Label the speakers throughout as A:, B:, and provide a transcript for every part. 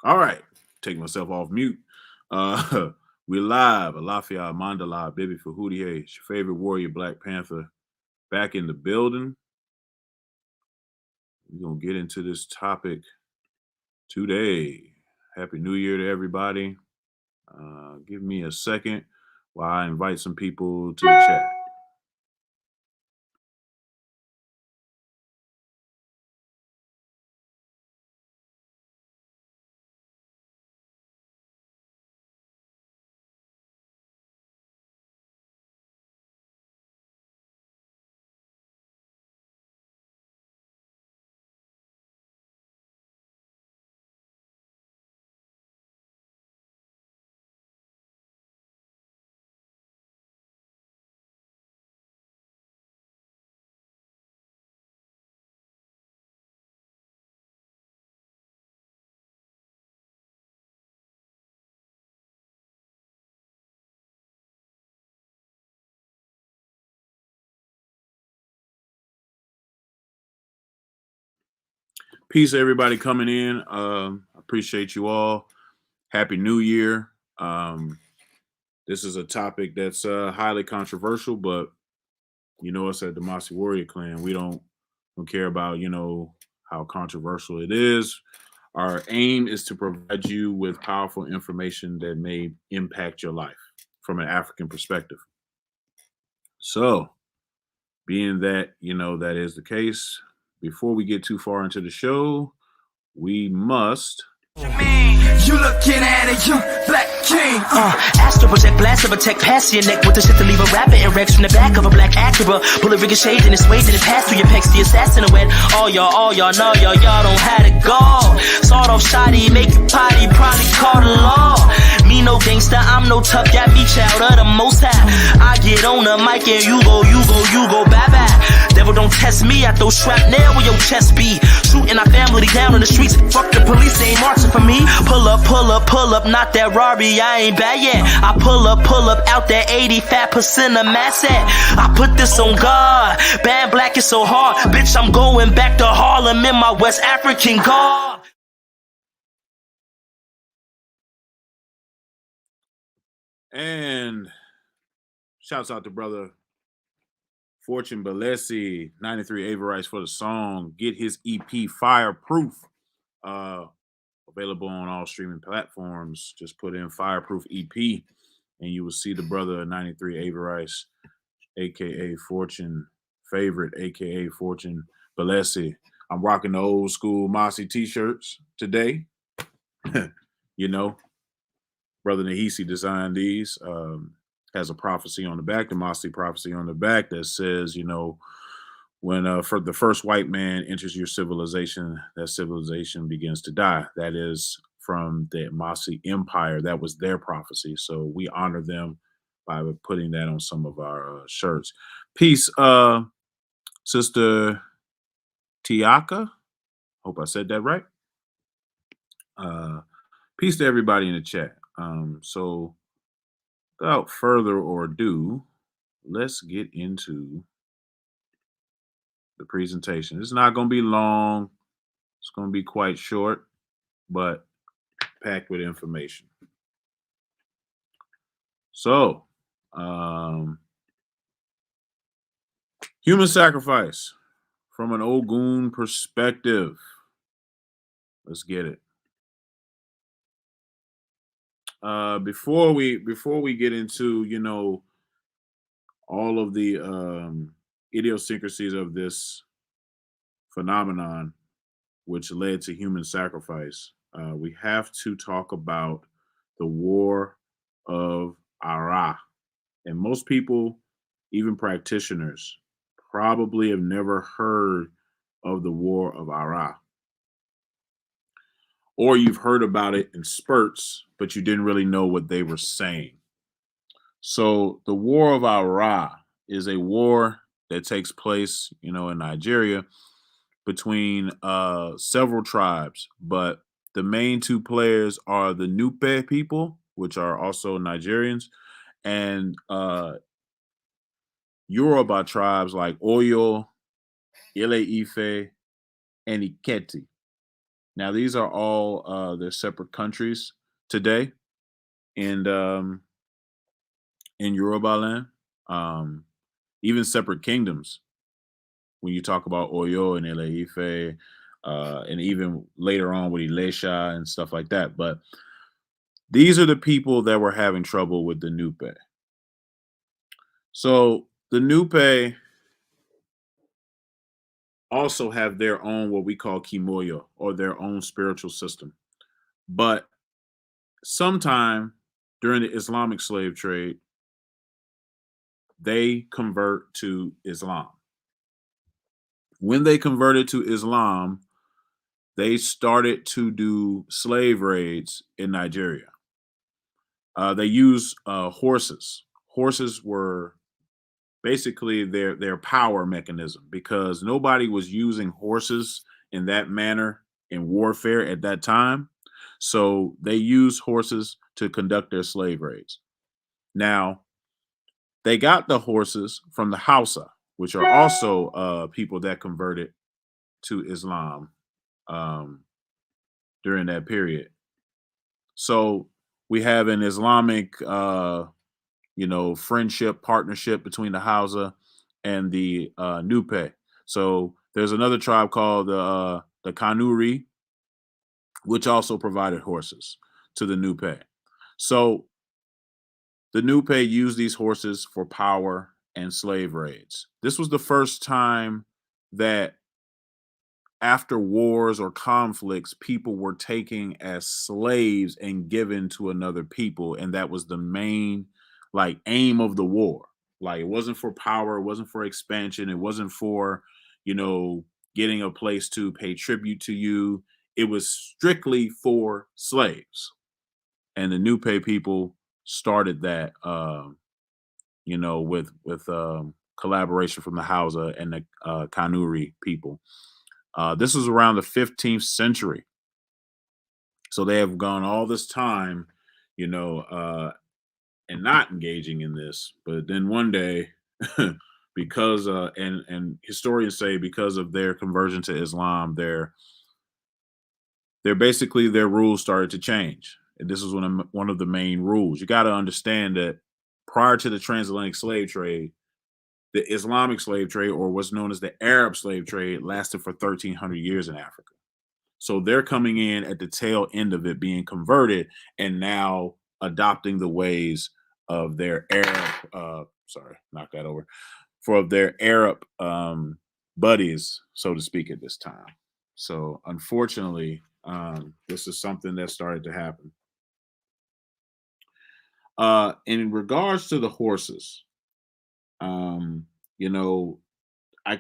A: All right. Take myself off mute. We live. Alafia Mandala, Baby Fahoudie, your favorite warrior, Blak Pantha, back in the building. We're going to get into this topic today. Happy New Year to everybody. Give me a second while I invite some people to the chat. Peace, everybody coming in. Appreciate you all. Happy New Year. This is a topic that's highly controversial, but you know us at the MossiWarriorClan, we don't care about how controversial it is. Our aim is to provide you with powerful information that may impact your life from an African perspective. So, being that that is the case, before we get too far into the show, we must.
B: You looking at a young black king. Astro protect, blaster protect, pass your neck with the shit to leave a rapper erect from the back of a black Acura. Bullet ricocheted and it's weighted and passed through your pecs. The assassin wet. All y'all know y'all don't have to go. Sawed off shoddy, make you potty, probably call the law. Me no gangster, I'm no tough, got me child of the most high. I get on the mic and you go, bye bye. Devil don't test me, I throw shrapnel where your chest be. Shooting our family down in the streets. Fuck the police, they ain't marching for me. Pull up, not that Rari, I ain't bad yet. I pull up out that 85% of mass at. I put this on God, bad black is so hard. Bitch, I'm going back to Harlem in my West African garb.
A: And shouts out to brother Fortune Balesi, 93 Averites for the song. Get his EP Fireproof. Available on all streaming platforms. Just put in Fireproof EP and you will see the brother 93 Averites, aka Fortune favorite, aka Fortune Balesi. I'm rocking the old school Mossi t-shirts today. Brother Nahisi designed these. Has a prophecy on the back, the Mossi prophecy on the back that says, when for the first white man enters your civilization, that civilization begins to die. That is from the Mossi Empire. That was their prophecy. So we honor them by putting that on some of our shirts. Peace, Sister Tiaka. Hope I said that right. Peace to everybody in the chat. So without further ado, let's get into the presentation. It's not going to be long. It's going to be quite short, but packed with information. So, human sacrifice from an Ogun perspective. Let's get it. Before we get into all of the idiosyncrasies of this phenomenon, which led to human sacrifice, we have to talk about the War of Arah. And most people, even practitioners, probably have never heard of the War of Arah. Or you've heard about it in spurts, but you didn't really know what they were saying. So the War of Arah is a war that takes place, in Nigeria between several tribes, but the main two players are the Nupe people, which are also Nigerians, and Yoruba tribes like Oyo, Ile Ife, and Iketi. Now, these are all their separate countries today, and in Yoruba land, even separate kingdoms. When you talk about Oyo and Ile-Ife, and even later on with Ilesha and stuff like that. But these are the people that were having trouble with the Nupe. So the Nupe also have their own what we call Kimoyo, or their own spiritual system. But sometime during the Islamic slave trade, they convert to Islam. When they converted to Islam, they started to do slave raids in Nigeria. They used horses. Horses were basically their power mechanism, because nobody was using horses in that manner in warfare at that time. So they used horses to conduct their slave raids. Now, they got the horses from the Hausa, which are also people that converted to Islam during that period. So we have an Islamic, friendship, partnership between the Hausa and the Nupe. So there's another tribe called the Kanuri, which also provided horses to the Nupe. So the Nupe used these horses for power and slave raids. This was the first time that after wars or conflicts, people were taken as slaves and given to another people. And that was the main aim of the war. Like, it wasn't for power, it wasn't for expansion, it wasn't for, getting a place to pay tribute to you. It was strictly for slaves. And the Nupe people started that with collaboration from the Hausa and the Kanuri people. This was around the 15th century. So they have gone all this time, and not engaging in this. But then one day, because and historians say because of their conversion to Islam, their rules started to change. And this is one of the main rules. You got to understand that prior to the transatlantic slave trade, the Islamic slave trade, or what's known as the Arab slave trade, lasted for 1,300 years in Africa. So they're coming in at the tail end of it, being converted, and now adopting the ways of their Arab, knock that over, for their Arab buddies, so to speak, at this time. So unfortunately, this is something that started to happen. In regards to the horses, I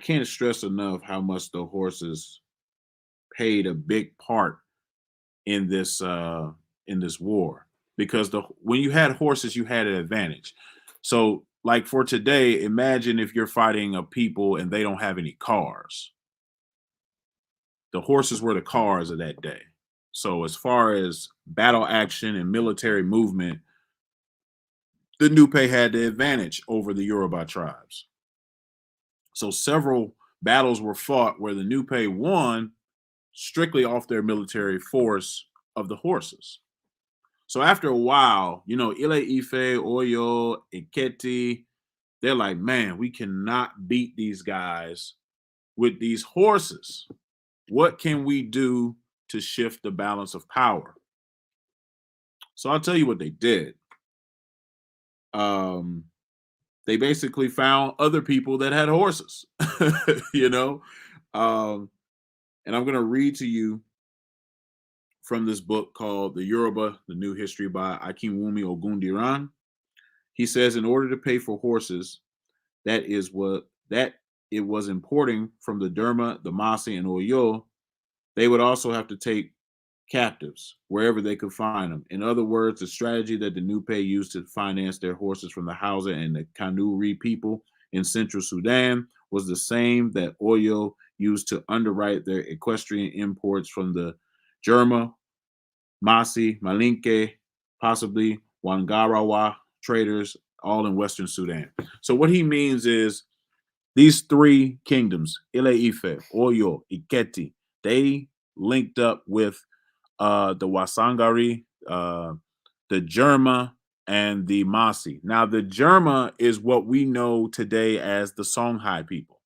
A: can't stress enough how much the horses played a big part in this war, because when you had horses, you had an advantage. So, like for today, imagine if you're fighting a people and they don't have any cars. The horses were the cars of that day. So, as far as battle action and military movement, the Nupe had the advantage over the Yoruba tribes. So several battles were fought where the Nupe won strictly off their military force of the horses. So after a while, Ile-Ife, Oyo, Iketi, they're like, man, we cannot beat these guys with these horses. What can we do to shift the balance of power? So I'll tell you what they did. They basically found other people that had horses, and I'm going to read to you from this book called The Yoruba, The New History by Akinwumi Ogundiran. He says, in order to pay for horses, that it was importing from the Derma, the Masi, and Oyo, they would also have to take captives wherever they could find them. In other words, the strategy that the Nupe used to finance their horses from the Hausa and the Kanuri people in central Sudan was the same that Oyo used to underwrite their equestrian imports from the Jerma, Masi, Malinke, possibly Wangarawa traders, all in Western Sudan. So what he means is these three kingdoms, Ile-Ife, Oyo, Iketi, they linked up with the Wasangari, the Jerma, and the Mossi. Now, the Jerma is what we know today as the Songhai people.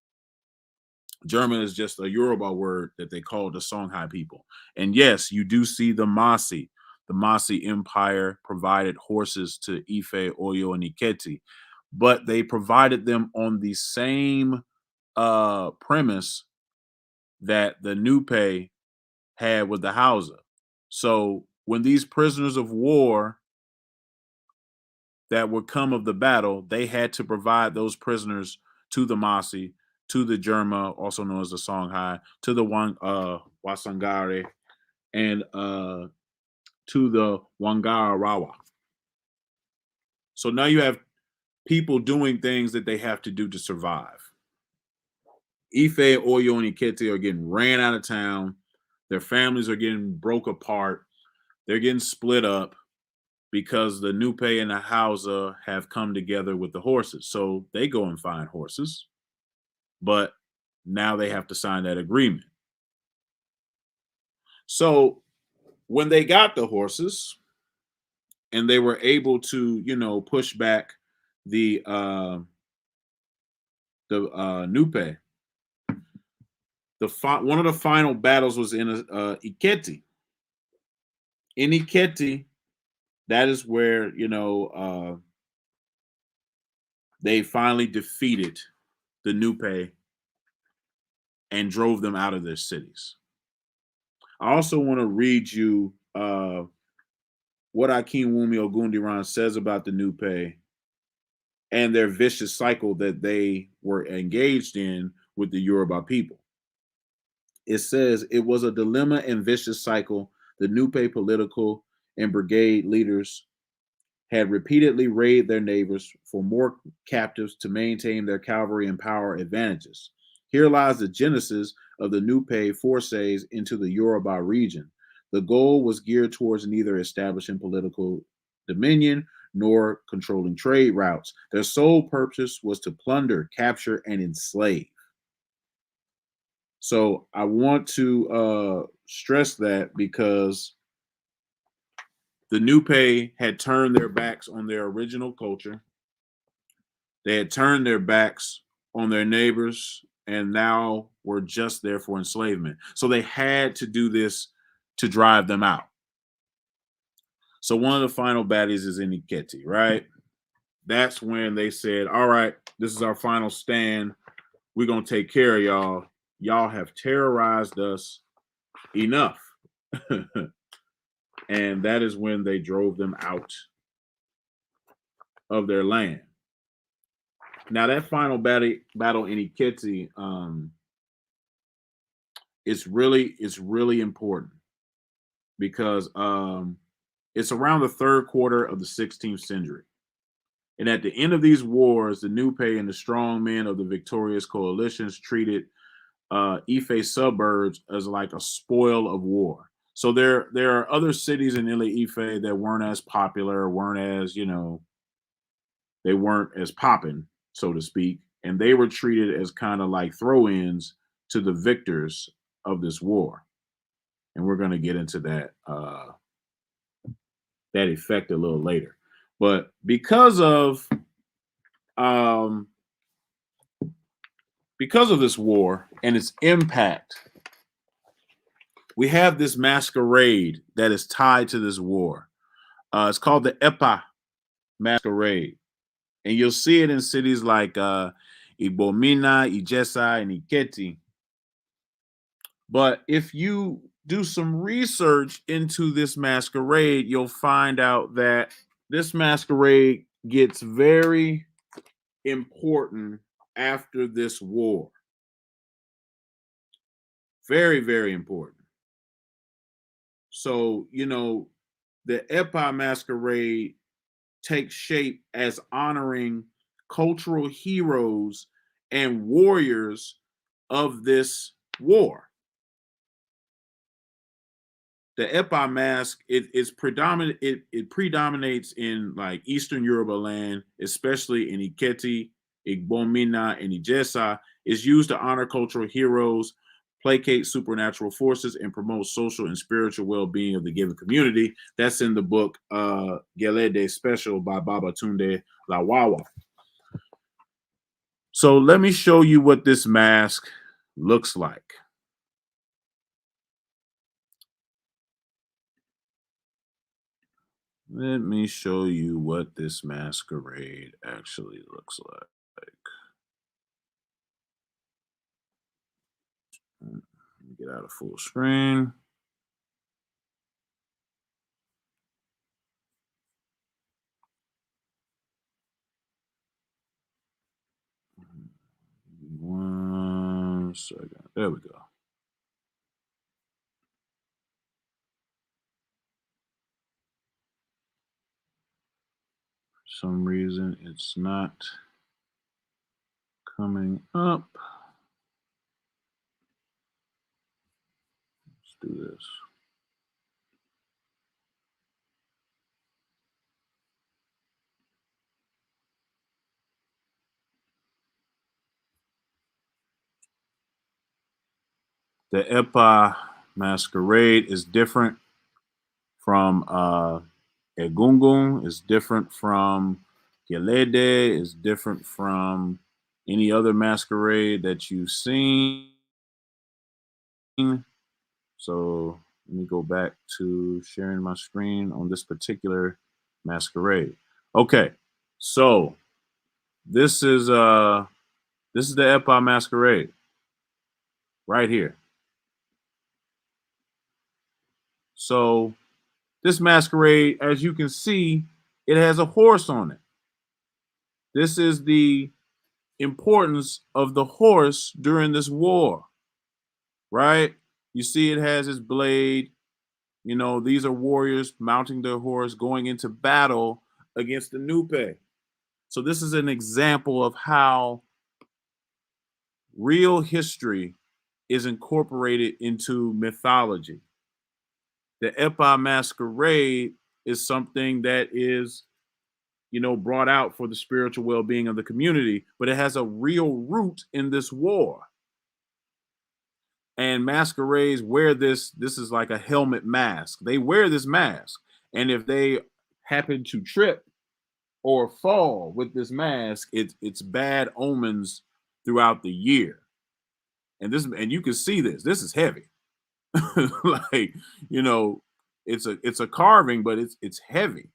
A: German is just a Yoruba word that they call the Songhai people. And yes, you do see the Mossi. The Mossi Empire provided horses to Ife, Oyo, and Iketi, but they provided them on the same premise that the Nupe had with the Hausa. So when these prisoners of war that would come of the battle, they had to provide those prisoners to the Mossi, to the Jerma, also known as the Songhai, to the Wasangari, and to the Wangarawa. So now you have people doing things that they have to do to survive. Ife, Oyo, and Ikete are getting ran out of town. Their families are getting broke apart. They're getting split up because the Nupe and the Hausa have come together with the horses. So they go and find horses, but now they have to sign that agreement. So when they got the horses and they were able to, push back the Nupe, one of the final battles was in Iketi. In Iketi, that is where, they finally defeated the Nupe and drove them out of their cities. I also want to read you what Akinwumi Ogundiran says about the Nupe and their vicious cycle that they were engaged in with the Yoruba people. It says, it was a dilemma and vicious cycle. The Nupe political and brigade leaders had repeatedly raided their neighbors for more captives to maintain their cavalry and power advantages. Here lies the genesis of the Nupe forces into the Yoruba region. The goal was geared towards neither establishing political dominion nor controlling trade routes. Their sole purpose was to plunder, capture, and enslave. So I want to stress that because the Nupe had turned their backs on their original culture. They had turned their backs on their neighbors and now were just there for enslavement. So they had to do this to drive them out. So one of the final baddies is in Iketi, right? That's when they said, all right, this is our final stand. We're going to take care of y'all. Y'all have terrorized us enough. And that is when they drove them out of their land. Now, that final battle in Iketi is really important because it's around the third quarter of the 16th century. And at the end of these wars, the Nupe and the strong men of the victorious coalitions treated Ife suburbs as like a spoil of war. So there are other cities in Ile Ife that weren't as popular, weren't as, they weren't as popping, so to speak. And they were treated as kind of like throw-ins to the victors of this war. And we're going to get into that effect a little later. But because of this war and its impact, we have this masquerade that is tied to this war. It's called the Epa Masquerade. And you'll see it in cities like Ibomina, Ijesa, and Iketi. But if you do some research into this masquerade, you'll find out that this masquerade gets very important after this war. Very, very important. So, the Epa Masquerade takes shape as honoring cultural heroes and warriors of this war. The Epa mask, it predominates in like Eastern Yoruba land, especially in Iketi, Igbomina, and Ijesa. Is used to honor cultural heroes, placate supernatural forces, and promote social and spiritual well-being of the given community. That's in the book Gelede Special by Babatunde Lawawa. So let me show you what this mask looks like. Let me show you what this masquerade actually looks like. Get out of full screen. One second. There we go. For some reason, it's not coming up. Let's do this. The Epa Masquerade is different from Egungun, is different from Gelede, is different from any other masquerade that you've seen. So let me go back to sharing my screen on this particular masquerade. Okay, so this is the Epa Masquerade right here. So this masquerade, as you can see, it has a horse on it. This is the importance of the horse during this war, right? You see it has his blade. You know, these are warriors mounting their horse, going into battle against the Nupe. So this is an example of how real history is incorporated into mythology. The Epa Masquerade is something that is, you know, brought out for the spiritual well-being of the community, but it has a real root in this war. And masquerades wear this. This is like a helmet mask. They wear this mask. And if they happen to trip or fall with this mask, it's bad omens throughout the year. And you can see this. This is heavy. Like, you know, it's a carving, but it's heavy.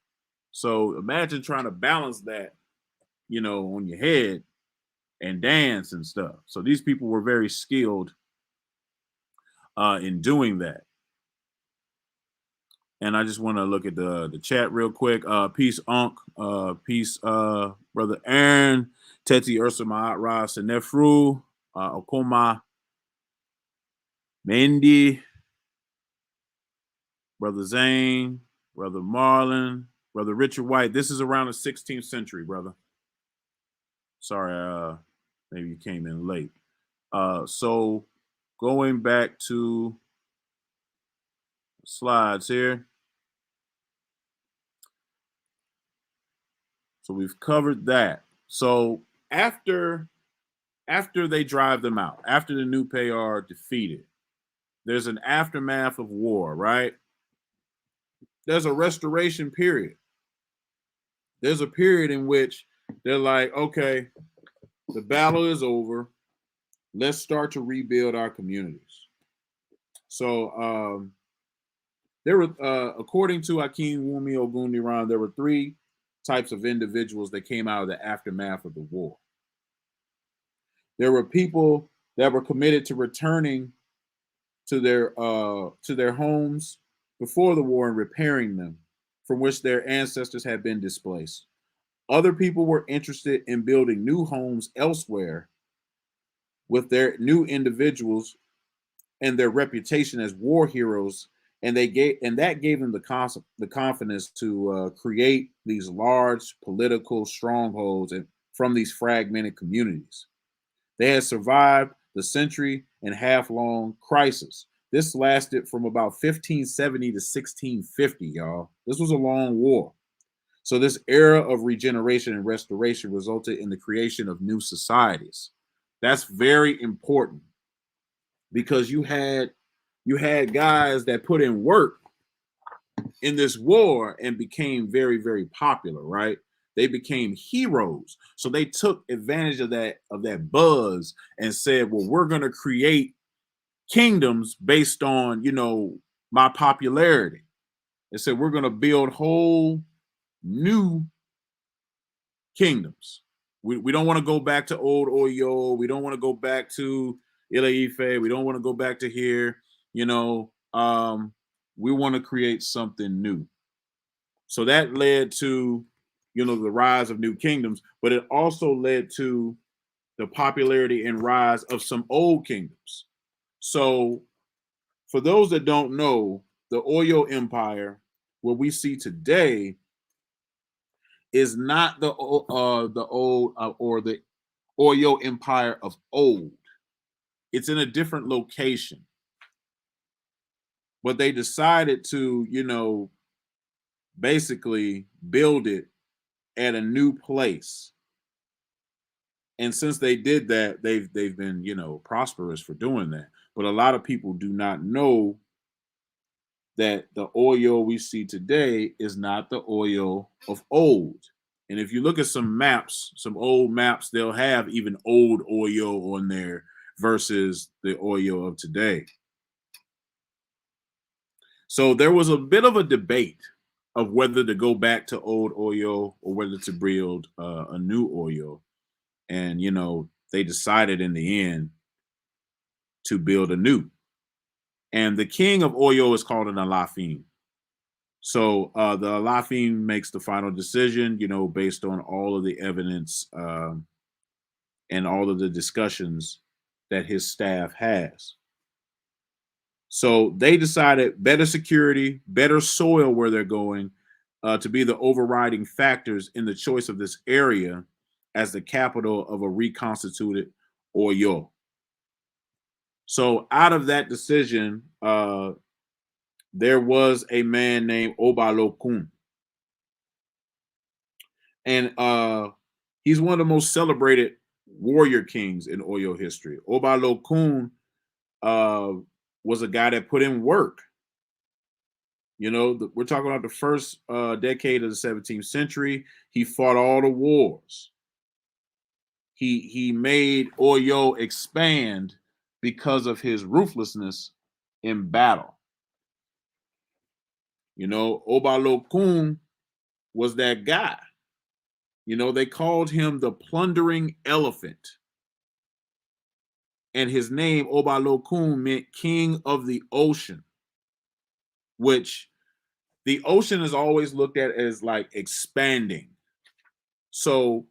A: So imagine trying to balance that, you know, on your head and dance and stuff. So these people were very skilled in doing that. And I just want to look at the chat real quick. Peace, Unc. Peace, Brother Aaron. Teti Ursa Ma'at Ra Senefru. Okoma Mendy. Brother Zane. Brother Marlon. Brother Richard White. This is around the 16th century, brother. Sorry, maybe you came in late. So going back to slides here. So we've covered that. So after they drive them out, after the Nupe are defeated, there's an aftermath of war, right? There's a restoration period. There's a period in which they're like, okay, the battle is over. Let's start to rebuild our communities. So there were, according to Akin Wumi Ogun Niran, there were three types of individuals that came out of the aftermath of the war. There were people that were committed to returning to their homes before the war and repairing them, from which their ancestors had been displaced. Other people were interested in building new homes elsewhere with their new individuals and their reputation as war heroes, and that gave them the confidence to create these large political strongholds from these fragmented communities. They had survived the century-and-a-half-long crisis. This lasted from about 1570 to 1650, y'all. This was a long war. So this era of regeneration and restoration resulted in the creation of new societies. That's very important. because you had guys that put in work in this war and became very, very popular, right? They became heroes. So they took advantage of that buzz and said, well, we're going to create kingdoms based on, my popularity. They said, we're going to build whole new kingdoms. We don't want to go back to old Oyo. We don't want to go back to Ile-Ife. We don't want to go back to here. We want to create something new. So that led to, the rise of new kingdoms, but it also led to the popularity and rise of some old kingdoms. So for those that don't know, the Oyo Empire, what we see today, is not the old or the Oyo Empire of old. It's in a different location. But they decided to, basically build it at a new place. And since they did that, they've been, prosperous for doing that. But a lot of people do not know that the Oyo we see today is not the Oyo of old. And if you look at some maps, some old maps, they'll have even old Oyo on there versus the Oyo of today. So there was a bit of a debate of whether to go back to old Oyo or whether to build a new Oyo. And, they decided in the end to build a new. And the king of Oyo is called an Alafin. So the Alafin makes the final decision, based on all of the evidence and all of the discussions that his staff has. So they decided better security, better soil where they're going to be the overriding factors in the choice of this area as the capital of a reconstituted Oyo. So out of that decision, there was a man named Oba Lokum. And he's one of the most celebrated warrior kings in Oyo history. Oba Lokum was a guy that put in work. We're talking about the first decade of the 17th century. He fought all the wars. He made Oyo expand because of his ruthlessness in battle. Oba Lokum was that guy. They called him the plundering elephant. And his name, Oba Lokum, meant king of the ocean, which the ocean is always looked at as like expanding. So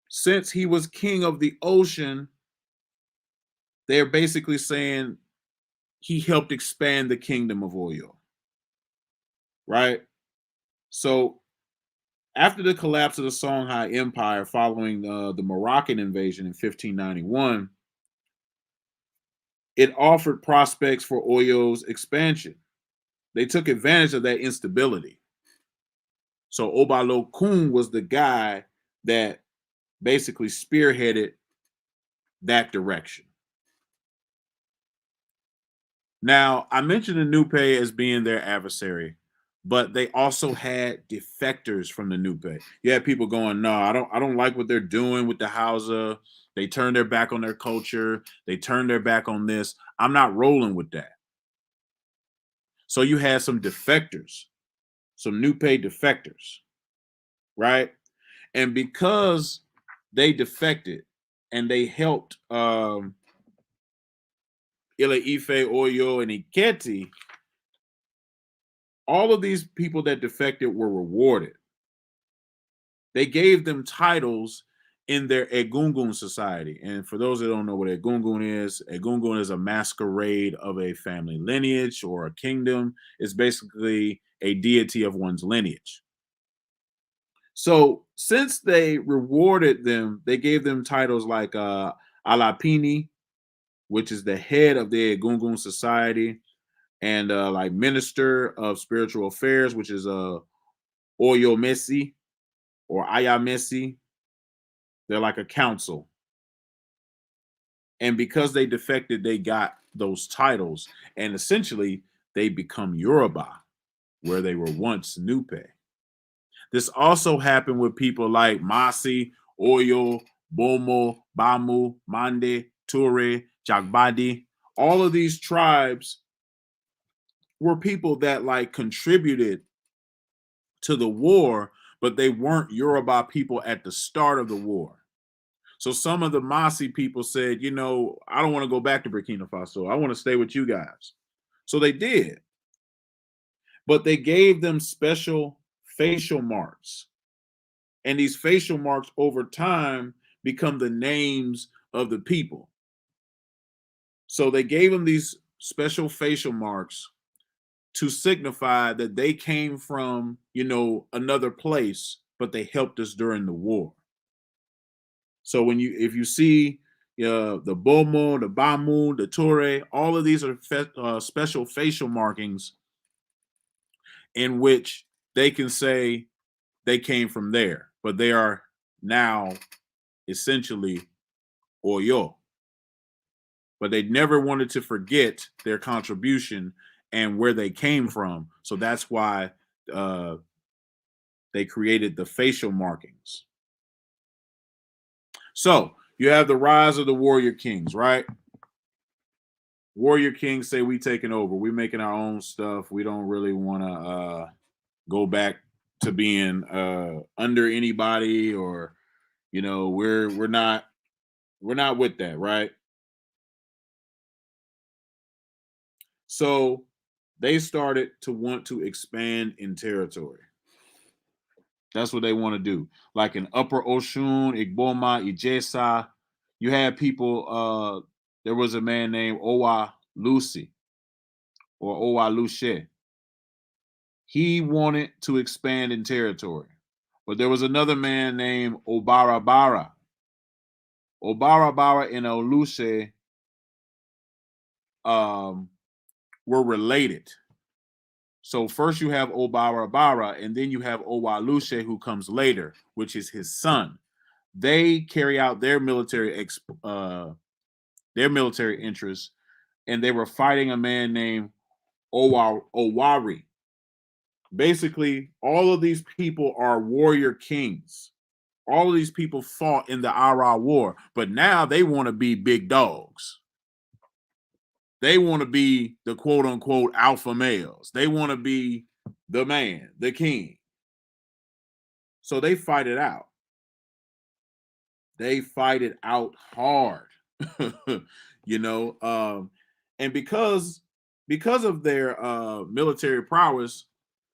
A: since he was king of the ocean, they're basically saying he helped expand the kingdom of Oyo. Right? So after the collapse of the Songhai Empire following the Moroccan invasion in 1591, it offered prospects for Oyo's expansion. They took advantage of that instability. So Oba Lokum was the guy that basically spearheaded that direction. Now, I mentioned the Nupe as being their adversary, but they also had defectors from the Nupe. You had people going, no, I don't like what they're doing with the Hausa. They turned their back on their culture. They turned their back on this. I'm not rolling with that. So you had some defectors, some Nupe defectors, right? And because they defected and they helped Ile-Ife, Oyo, and Iketi, all of these people that defected were rewarded. They gave them titles in their Egungun society. And for those that don't know what Egungun is a masquerade of a family lineage or a kingdom. It's basically a deity of one's lineage. So since they rewarded them, they gave them titles like Alapini, which is the head of the Egungun society, and like minister of spiritual affairs, which is Oyo Messi or Aya Messi. They're like a council. And because they defected, they got those titles, and essentially they become Yoruba, where they were once Nupe. This also happened with people like Masi, Oyo, Bomo, Bamu, Mande, Ture, Jagbadi. All of these tribes were people that like contributed to the war, but they weren't Yoruba people at the start of the war. So some of the Masi people said, you know, I don't want to go back to Burkina Faso. I want to stay with you guys. So they did. But they gave them special facial marks. And these facial marks over time become the names of the people. So they gave them these special facial marks to signify that they came from, you know, another place, but they helped us during the war. So if you see the Bomo, the Bamu, the Ture, all of these are special facial markings in which they can say they came from there, but they are now essentially Oyo. But they never wanted to forget their contribution and where they came from. So that's why they created the facial markings. So you have the rise of the warrior kings, right? Warrior kings say we taking over. We making our own stuff. We don't really want to go back to being under anybody, or you know, we're not with that, right? So they started to want to expand in territory. That's what they want to do. Like in Upper Oshun, Igboma, Ijesa, you had people, there was a man named Owa Lucy or Owa Luce. He wanted to expand in territory. But there was another man named Obarabara. Obarabara and Oluce were related. So first you have Obarabara, and then you have Owaluche, who comes later, which is his son. They carry out their military interests, and they were fighting a man named Owari. Basically, all of these people are warrior kings. All of these people fought in the Arah War, but now they want to be big dogs. They want to be the quote-unquote alpha males. They want to be the man, the king. So they fight it out. They fight it out hard, you know. And because of their military prowess,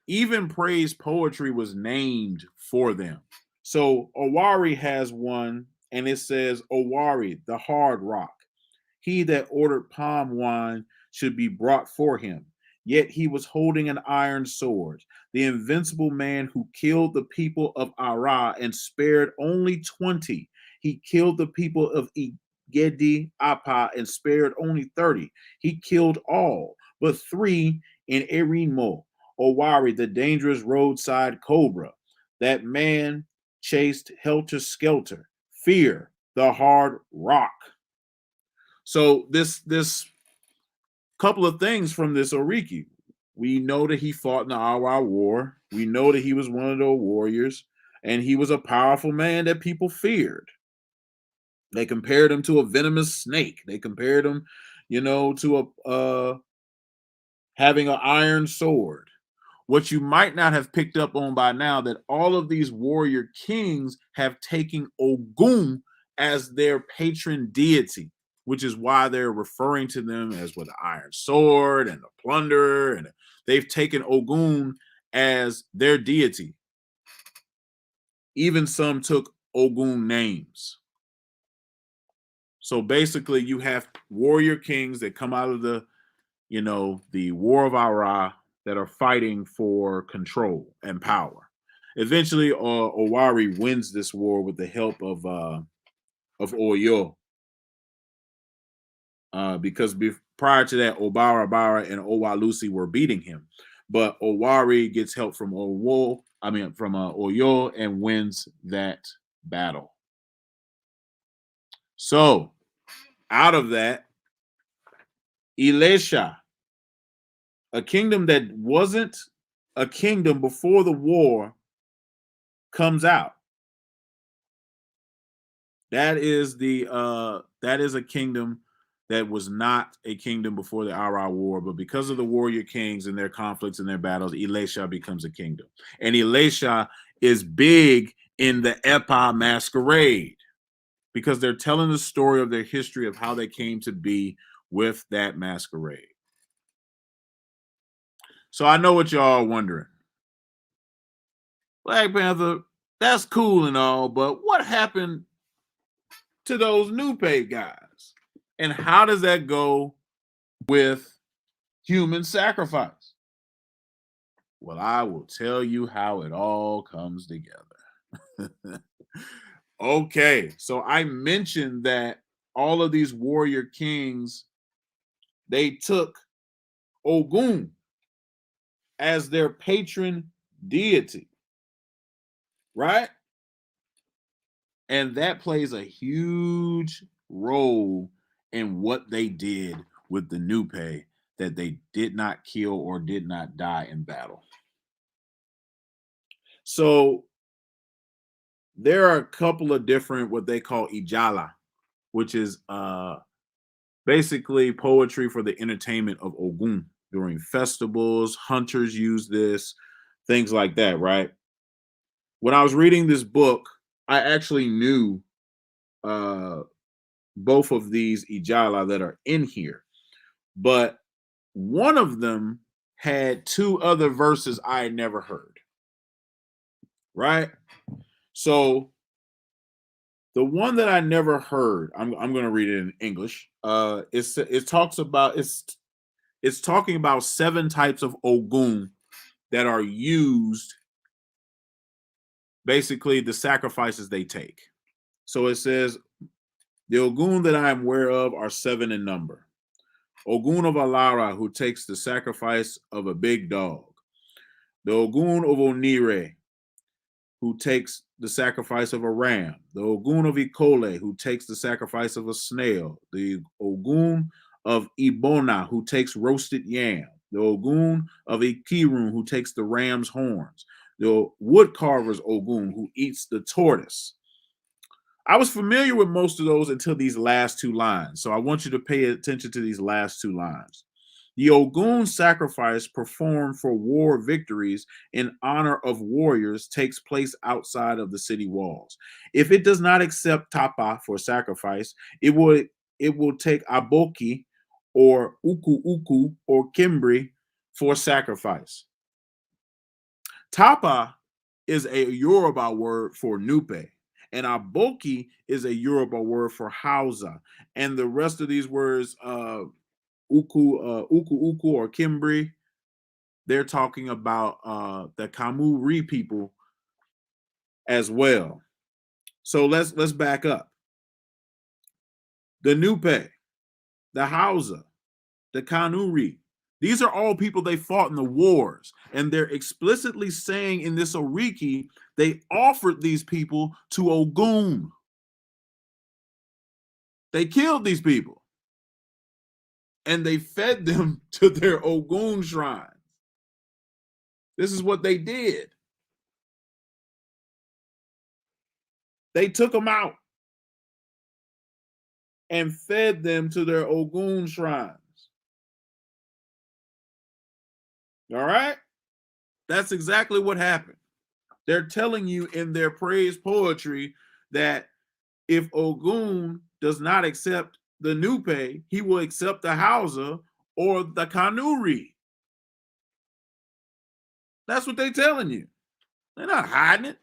A: even praise poetry was named for them. So Owari has one, and it says, Owari, the hard rock. He that ordered palm wine should be brought for him. Yet he was holding an iron sword. The invincible man who killed the people of Arah and spared only 20. He killed the people of Igedi Apa and spared only 30. He killed all but 3 in Erinmo. Owari, the dangerous roadside cobra. That man chased helter-skelter. Fear, the hard rock. So this couple of things from this Oriki. We know that he fought in the Awa War. We know that he was one of those warriors, and he was a powerful man that people feared. They compared him to a venomous snake. They compared him, you know, to having an iron sword. What you might not have picked up on by now, that all of these warrior kings have taken Ogun as their patron deity, which is why they're referring to them as with the iron sword and the plunderer, and they've taken Ogun as their deity. Even some took Ogun names. So basically, you have warrior kings that come out of the, you know, the War of Arah that are fighting for control and power. Eventually, Owari wins this war with the help of Oyo. Because prior to that, Obarabara and Owalusi were beating him, but Owari gets help from Oyo and wins that battle. So, out of that, Elisha, a kingdom that wasn't a kingdom before the war, comes out. That is a kingdom that was not a kingdom before the Arah War, but because of the warrior kings and their conflicts and their battles, Elisha becomes a kingdom. And Elisha is big in the Epa Masquerade because they're telling the story of their history of how they came to be with that masquerade. So I know what y'all are wondering. Blak Pantha, that's cool and all, but what happened to those Nupe guys? And how does that go with human sacrifice? Well, I will tell you how it all comes together. Okay, so I mentioned that all of these warrior kings, they took Ogun as their patron deity, right? And that plays a huge role in what they did with the Nupe that they did not kill or did not die in battle. So there are a couple of different what they call ijala, which is basically poetry for the entertainment of Ogun during festivals. Hunters use this, things like that, right? When I was reading this book, I actually knew both of these ijala that are in here, but one of them had two other verses I had never heard, right? So the one that I never heard, I'm going to read it in English. It's talking about 7 types of Ogun that are used, basically the sacrifices they take. So it says, the Ogun that I am aware of are 7 in number. Ogun of Arah, who takes the sacrifice of a big dog. The Ogun of Onire, who takes the sacrifice of a ram. The Ogun of Ikole, who takes the sacrifice of a snail. The Ogun of Ibona, who takes roasted yam. The Ogun of Ikirun, who takes the ram's horns. The woodcarver's Ogun, who eats the tortoise. I was familiar with most of those until these last 2 lines. So I want you to pay attention to these last 2 lines. The Ogoon Sacrifice performed for war victories in honor of warriors takes place outside of the city walls. If it does not accept tapa for sacrifice, it will take aboki or uku uku or kimbri for sacrifice. Tapa is a Yoruba word for nupe, and aboki is a Yoruba word for Hausa. And the rest of these words, uku uku or kimbri, they're talking about the Kamuri people as well. So let's back up. The Nupe, the Hausa, the Kanuri, these are all people they fought in the wars, and they're explicitly saying in this Oriki they offered these people to Ogun. They killed these people, and they fed them to their Ogun shrines. This is what they did. They took them out and fed them to their Ogun shrines. All right? That's exactly what happened. They're telling you in their praise poetry that if Ogun does not accept the Nupe, he will accept the Hausa or the Kanuri. That's what they're telling you. They're not hiding it.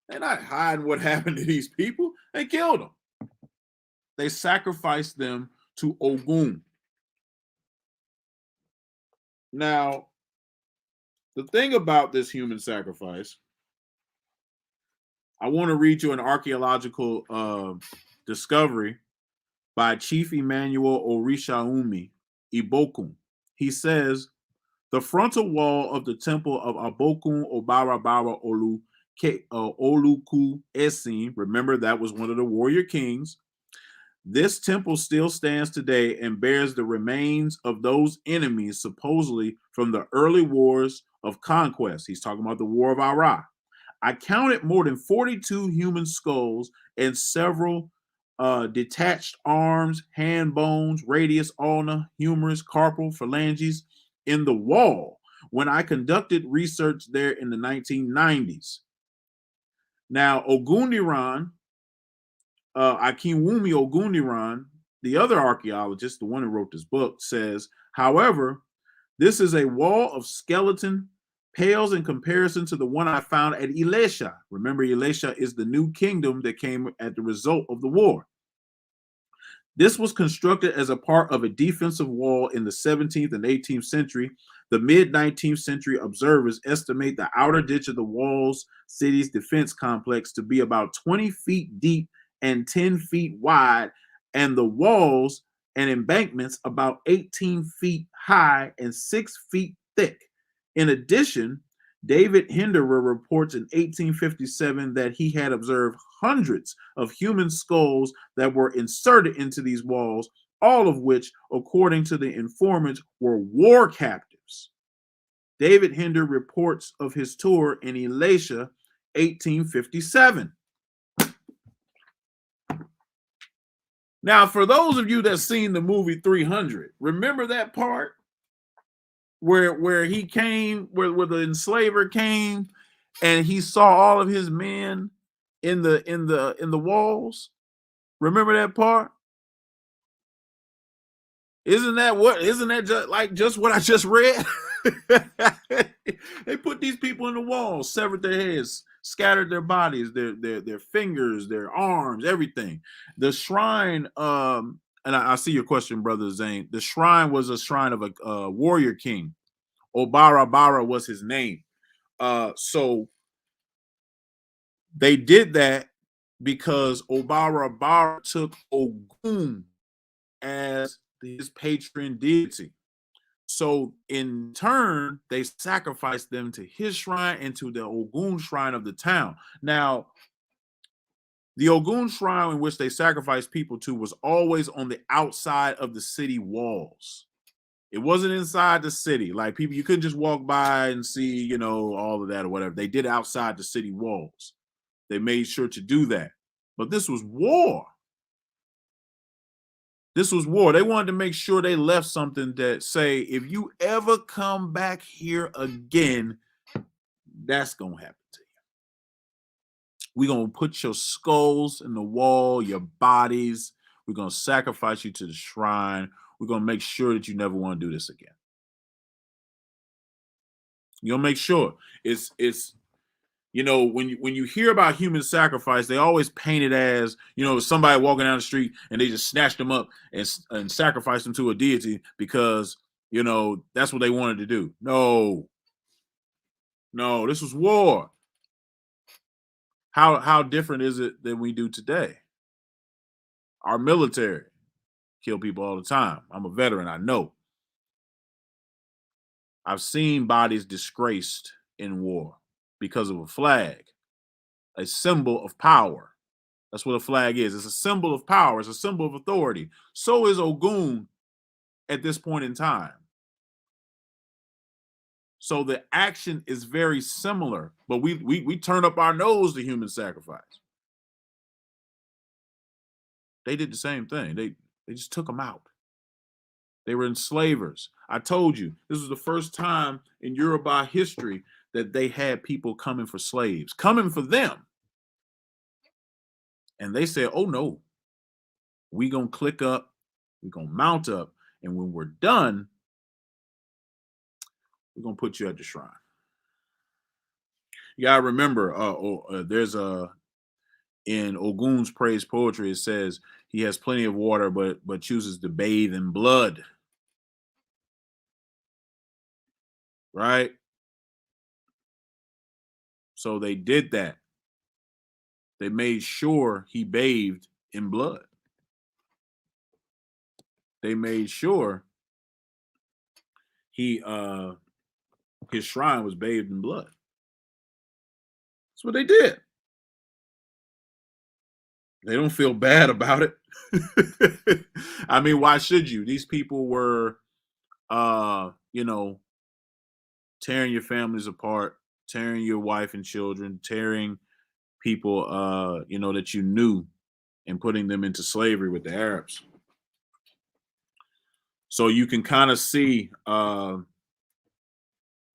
A: They're not hiding what happened to these people. They killed them. They sacrificed them to Ogun. Now, the thing about this human sacrifice, I want to read you an archaeological discovery by Chief Emmanuel Orishaumi Ibokun. He says, the frontal wall of the temple of Abokun Obarabara Oluku Esin, remember that was one of the warrior kings, This temple still stands today and bears the remains of those enemies, supposedly from the early wars of conquest. He's talking about the War of Arah. I counted more than 42 human skulls and several detached arms, hand bones, radius, ulna, humerus, carpal, phalanges in the wall when I conducted research there in the 1990s. Now, Oguniran, Akinwumi Oguniran, the other archaeologist, the one who wrote this book, says, however, this is a wall of skeleton, pales in comparison to the one I found at Ilesha. Remember, Ilesha is the new kingdom that came at the result of the war. This was constructed as a part of a defensive wall in the 17th and 18th century. The mid-19th century observers estimate the outer ditch of the wall's city's defense complex to be about 20 feet deep and 10 feet wide, and the walls and embankments about 18 feet high and 6 feet thick. In addition, David Hinderer reports in 1857 that he had observed hundreds of human skulls that were inserted into these walls, all of which, according to the informants, were war captives. David Hinder reports of his tour in Elisha, 1857. Now, for those of you that seen the movie 300, remember that part where he came, where the enslaver came, and he saw all of his men in the walls. Remember that part? Isn't that just what I just read? They put these people in the walls, severed their heads, scattered their bodies, their fingers, their arms, everything. The shrine, and I see your question, Brother Zane. The shrine was a shrine of a warrior king. Oba Lokum was his name. So they did that because Oba Lokum took Ogun as his patron deity. So in turn, they sacrificed them to his shrine and to the Ogun shrine of the town. Now, the Ogun shrine in which they sacrificed people to was always on the outside of the city walls. It wasn't inside the city. Like people, you couldn't just walk by and see, all of that or whatever. They did outside the city walls. They made sure to do that. But this was war. This was war. They wanted to make sure they left something that say, if you ever come back here again, that's going to happen to you. We're going to put your skulls in the wall, your bodies. We're going to sacrifice you to the shrine. We're going to make sure that you never want to do this again. You'll make sure. It's when you hear about human sacrifice, they always paint it as, somebody walking down the street and they just snatched them up and sacrificed them to a deity because, that's what they wanted to do. No, this was war. How different is it than we do today? Our military kill people all the time. I'm a veteran, I know. I've seen bodies disgraced in war because of a flag, a symbol of power. That's what a flag is. It's a symbol of power. It's a symbol of authority. So is Ogun at this point in time. So the action is very similar, but we turn up our nose to human sacrifice. They did the same thing. They just took them out. They were enslavers. I told you, this was the first time in Yoruba history that they had people coming for slaves, coming for them. And they said, oh no, we're going to click up, we're going to mount up, and when we're done, we're going to put you at the shrine. You got to remember, there's in Ogun's praise poetry, it says he has plenty of water, but chooses to bathe in blood. Right? So they did that. They made sure he bathed in blood. They made sure his shrine was bathed in blood. That's what they did. They don't feel bad about it. I mean, why should you? These people were, you know, tearing your families apart, tearing your wife and children, tearing people, you know, that you knew, and putting them into slavery with the Arabs. So you can kind of see,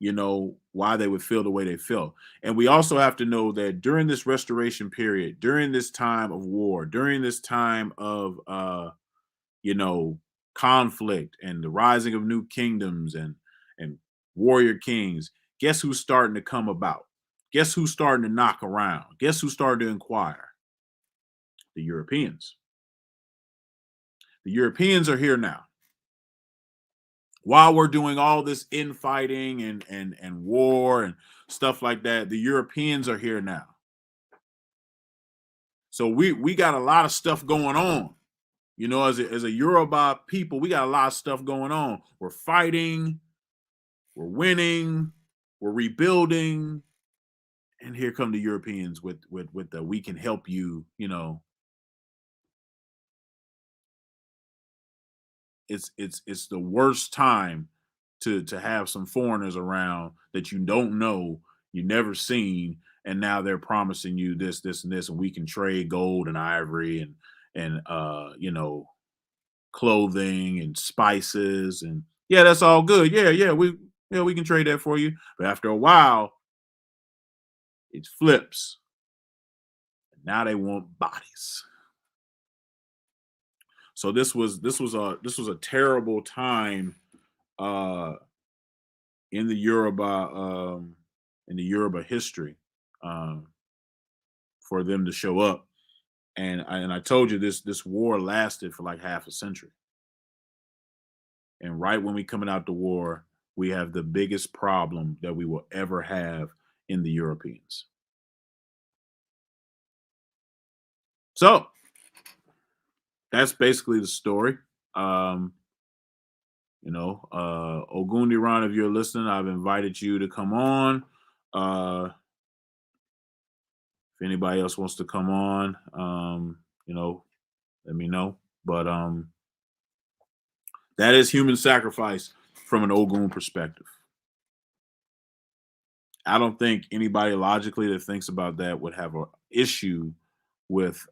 A: you know, why they would feel the way they feel. And we also have to know that during this restoration period, during this time of war, during this time of, you know, conflict and the rising of new kingdoms and warrior kings, guess who's starting to come about? Guess who's starting to knock around? Guess who's starting to inquire? The Europeans. The Europeans are here now. While we're doing all this infighting and war and stuff like that, the Europeans are here now. So we got a lot of stuff going on. You know, as a Yoruba people, we got a lot of stuff going on. We're fighting, we're winning, we're rebuilding, and here come the Europeans with the "we can help you." You know, it's the worst time to have some foreigners around that you don't know, you never seen, and now they're promising you this, this, and this, and we can trade gold and ivory and you know, clothing and spices, and yeah, that's all good. Yeah, we can trade that for you. But after a while, it flips. Now they want bodies. So this was a terrible time in the Yoruba history, for them to show up. And I told you this war lasted for like half a century. And right when we coming out the war, we have the biggest problem that we will ever have in the Europeans. So that's basically the story. You know, Ogun Sacrifice, if you're listening, I've invited you to come on. If anybody else wants to come on, you know, let me know. But that is human sacrifice from an Ogun perspective. I don't think anybody logically that thinks about that would have an issue with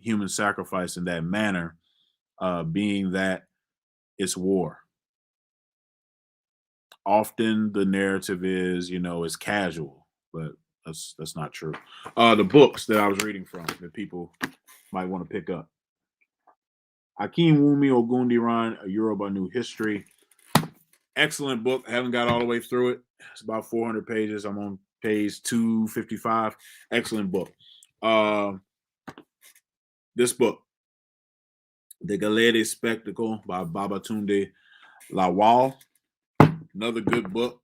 A: human sacrifice in that manner, being that it's war. Often the narrative is, you know, it's casual, but that's not true. The books that I was reading from that people might want to pick up. Akin Wumi Ogundiran, A Yoruba New History. Excellent book. I haven't got all the way through it. It's about 400 pages. I'm on page 255. Excellent book. This book, The Galede Spectacle by Babatunde Lawal. Another good book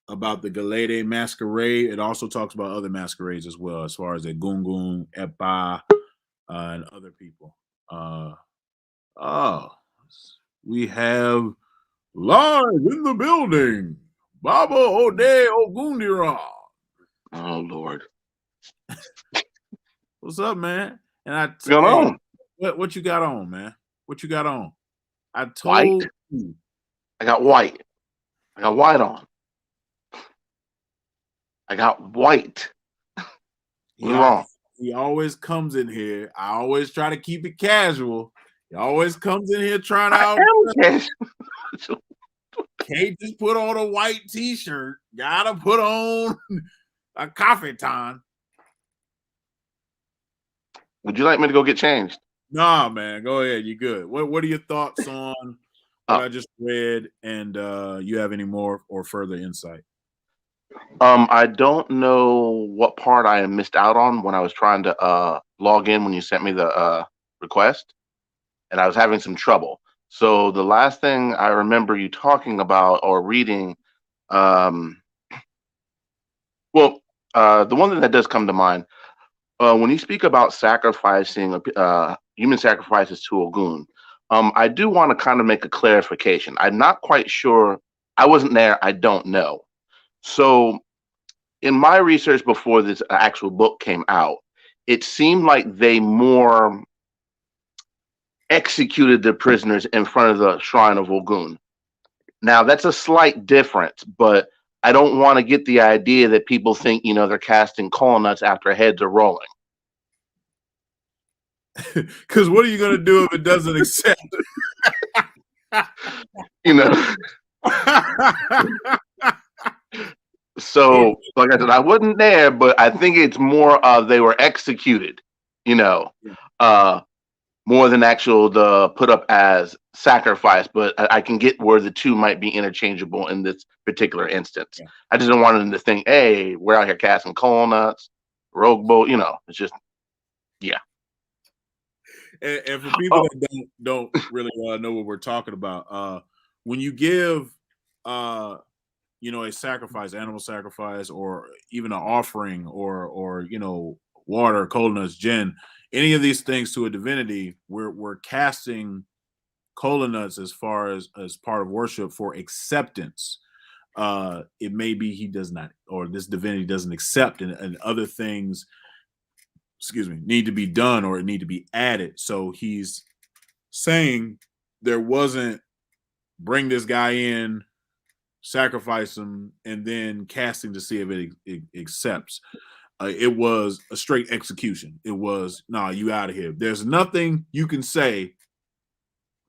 A: about the Galede Masquerade. It also talks about other masquerades as well, as far as the Gungun, Epa, and other people. We have live in the building, Baba Ode Ogundira.
C: Oh Lord,
A: what's up, man? And
C: what's going on?
A: What you got on, man? What you got on? I
C: told you. I got white. I got white on. I got white. What's wrong?
A: He always comes in here. I always try to keep it casual. He always comes in here trying out. Can't just put on a white t-shirt. Gotta put on a kaftan.
C: Would you like me to go get changed?
A: Nah, man. Go ahead. You good. What are your thoughts on what I just read, and you have any more or further insight?
C: I don't know what part I missed out on when I was trying to log in when you sent me the request, and I was having some trouble. So the last thing I remember you talking about or reading, the one thing that does come to mind, when you speak about sacrificing human sacrifices to Ogun, I do want to kind of make a clarification. I'm not quite sure. I wasn't there. I don't know. So in my research before this actual book came out, it seemed like they more executed the prisoners in front of the shrine of Ogun. Now, that's a slight difference, but I don't want to get the idea that people think, they're casting coal nuts after heads are rolling.
A: Because what are you going to do if it doesn't accept?
C: So, like I said, I wasn't there, but I think it's more of they were executed, more than the put up as sacrifice. But I can get where the two might be interchangeable in this particular instance. Yeah. I just don't want them to think, hey, we're out here casting coal nuts, rogue boat, it's just, yeah.
A: And for people that don't really know what we're talking about, when you give, a sacrifice, animal sacrifice, or even an offering, or water, coal nuts, gin, any of these things to a divinity, we're casting cola nuts as far as part of worship for acceptance. It may be he does not, or this divinity doesn't accept, and other things, need to be done or need to be added. So he's saying there wasn't bring this guy in, sacrifice him, and then casting to see if it accepts. It was a straight execution. It was, nah, you out of here. There's nothing you can say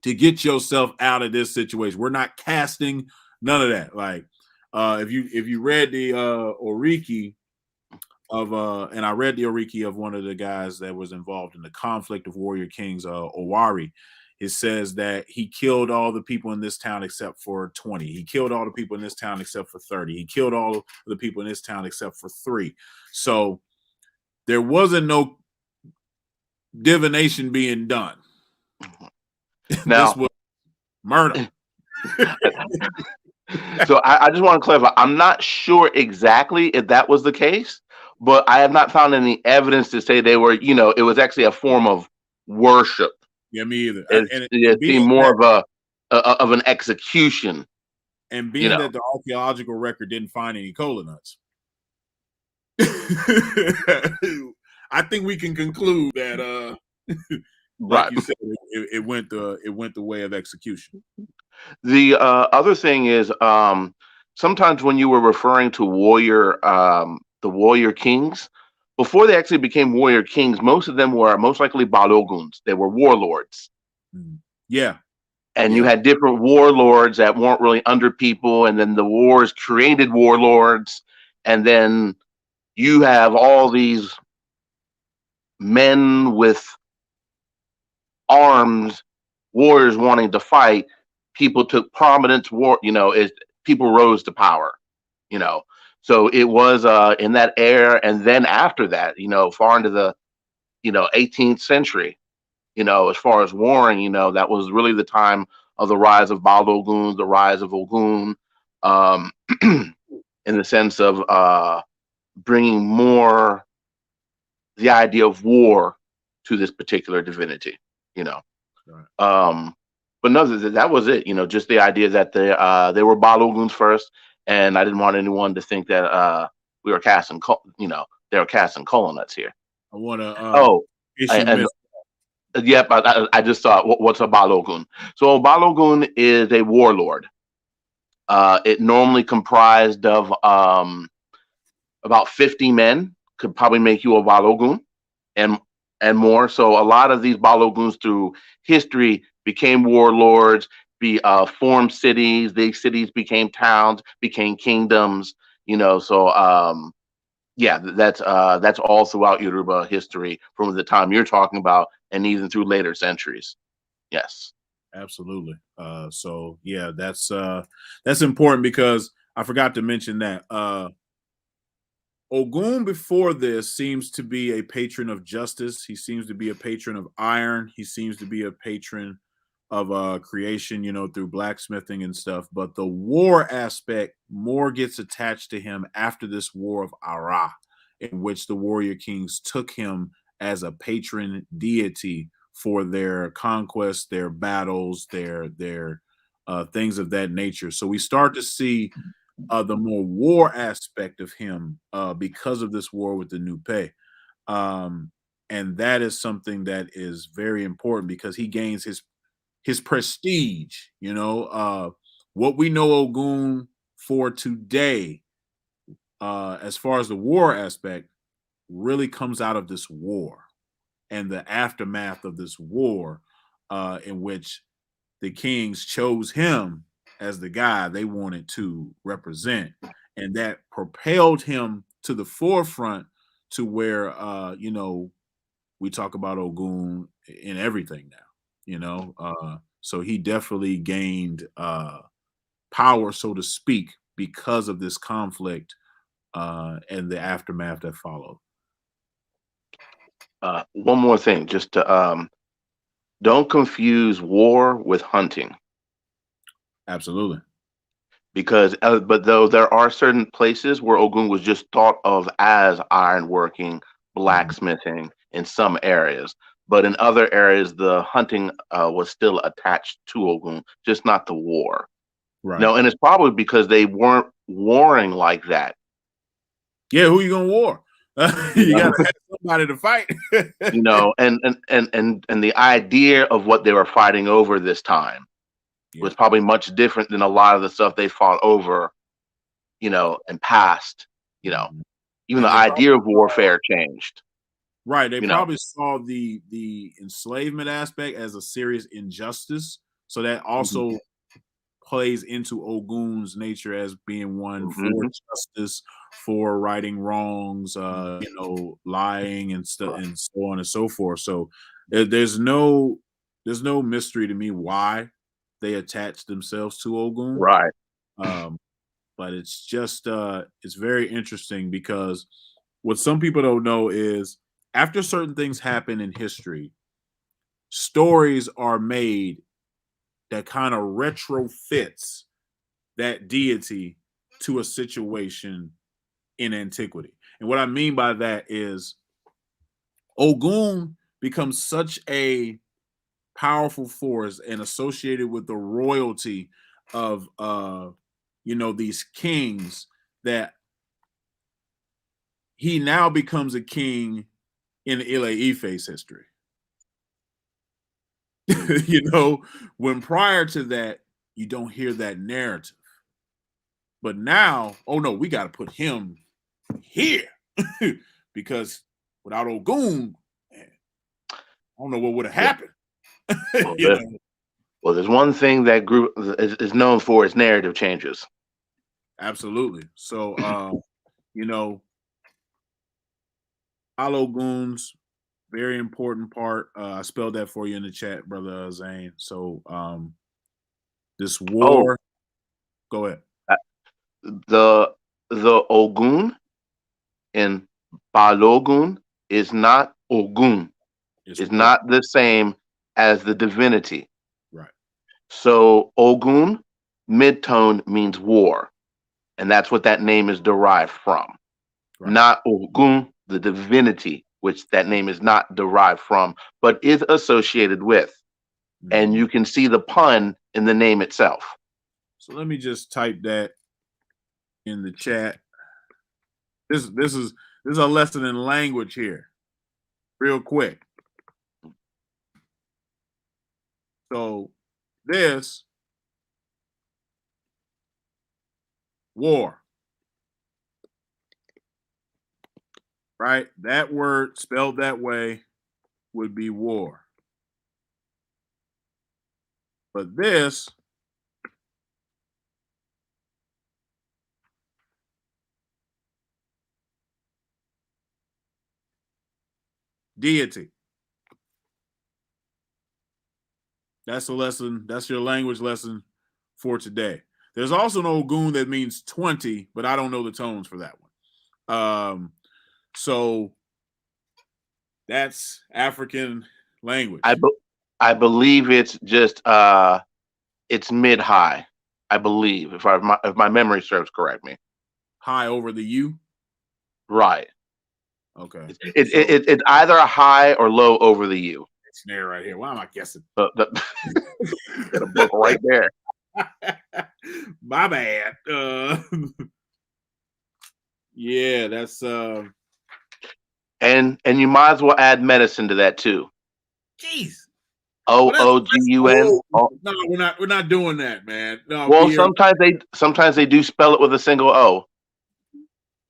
A: to get yourself out of this situation. We're not casting none of that. Like, if you read the Oriki of and I read the Oriki of one of the guys that was involved in the conflict of Warrior Kings, Owari. It says that he killed all the people in this town except for 20. He killed all the people in this town except for 30. He killed all the people in this town except for 3. So there wasn't no divination being done.
C: Now,
A: this was murder.
C: So I just want to clarify. I'm not sure exactly if that was the case, but I have not found any evidence to say they were, it was actually a form of worship.
A: Yeah, me either.
C: It seemed more of an execution.
A: And being that the archaeological record didn't find any cola nuts, I think we can conclude that like you said, it went the way of execution.
C: The other thing is, sometimes when you were referring to the warrior kings, before they actually became warrior kings, most of them were most likely Baloguns. They were warlords.
A: Yeah.
C: And you had different warlords that weren't really under people, and then the wars created warlords, and then you have all these men with arms, warriors wanting to fight. People took prominence, as people rose to power, So it was in that era, and then after that, far into the 18th century, as far as warring, that was really the time of the rise of Balogun, the rise of Ogun, in the sense of bringing more the idea of war to this particular divinity, Right. But no, that was it, just the idea that they were Baloguns first, and I didn't want anyone to think that we were casting, they were casting cola nuts here.
A: I want to.
C: Yep, I just thought, what's a Balogun? So a Balogun is a warlord. It normally comprised of about 50 men, could probably make you a Balogun, and more. So a lot of these Baloguns through history became warlords, formed cities. These cities became towns, became kingdoms. So that's all throughout Yoruba history from the time you're talking about, and even through later centuries. Yes,
A: absolutely. So yeah, that's important, because I forgot to mention that Ogun before this seems to be a patron of justice. He seems to be a patron of iron. He seems to be a patron of creation, through blacksmithing and stuff. But the war aspect more gets attached to him after this War of Arah, in which the warrior kings took him as a patron deity for their conquests, their battles, their things of that nature. So we start to see the more war aspect of him because of this war with the Nupe. And that is something that is very important because he gains his prestige. You know, what we know Ogun for today, as far as the war aspect, really comes out of this war and the aftermath of this war, in which the kings chose him as the guy they wanted to represent, and that propelled him to the forefront to where you know, we talk about Ogun in everything now, you know. So he definitely gained power, so to speak, because of this conflict and the aftermath that followed.
C: One more thing, just to don't confuse war with hunting.
A: Absolutely.
C: Because, but though there are certain places where Ogun was just thought of as ironworking, blacksmithing in some areas, but in other areas the hunting was still attached to Ogun, just not the war.
A: Right.
C: No, and it's probably because they weren't warring like that.
A: Yeah, who you gonna war? You gotta have somebody to fight.
C: You know, and the idea of what they were fighting over this time was probably much different than a lot of the stuff they fought over, you know, and past, you know, even the idea of warfare changed.
A: Right. They probably saw the enslavement aspect as a serious injustice. So that also plays into Ogun's nature as being one for justice, for righting wrongs, you know, lying and stuff, and so on and so forth. So there's no mystery to me why they attach themselves to Ogun.
C: Right.
A: But it's just it's very interesting because what some people don't know is after certain things happen in history, stories are made that kind of retrofits that deity to a situation in antiquity. And what I mean by that is Ogun becomes such a powerful force and associated with the royalty of you know, these kings, that he now becomes a king in Ile Ife's history. You know, when prior to that, you don't hear that narrative. But now, oh no, we got to put him here because without Ogun, man, I don't know what would have happened.
C: Well, there's one thing that group is known for: its narrative changes.
A: Absolutely. So, you know, Ogun's very important part. I spelled that for you in the chat, brother Zane. So, this war. Go ahead.
C: The Ogun in Balogun is not Ogun. It's not the same as the divinity.
A: Right.
C: So Ogun, midtone, means war. And that's what that name is derived from. Right. Not Ogun, the divinity, which that name is not derived from, but is associated with. And you can see the pun in the name itself.
A: So let me just type that in the chat. This is a lesson in language here, real quick. So this war, right? That word spelled that way would be war. But this deity. That's a lesson. That's your language lesson for today. There's also an Ogun that means 20, but I don't know the tones for that one. So that's African language.
C: I believe it's just it's mid-high. I believe, if my memory serves correct me.
A: High over the U.
C: Right.
A: Okay.
C: It's either a high or low over the U.
A: Snare right here. Why am I guessing?
C: Got a book right there.
A: My bad. Yeah, that's
C: And you might as well add medicine to that too.
A: Jeez.
C: Ogun.
A: No, we're not doing that, man. No.
C: Well, sometimes they do spell it with a single O.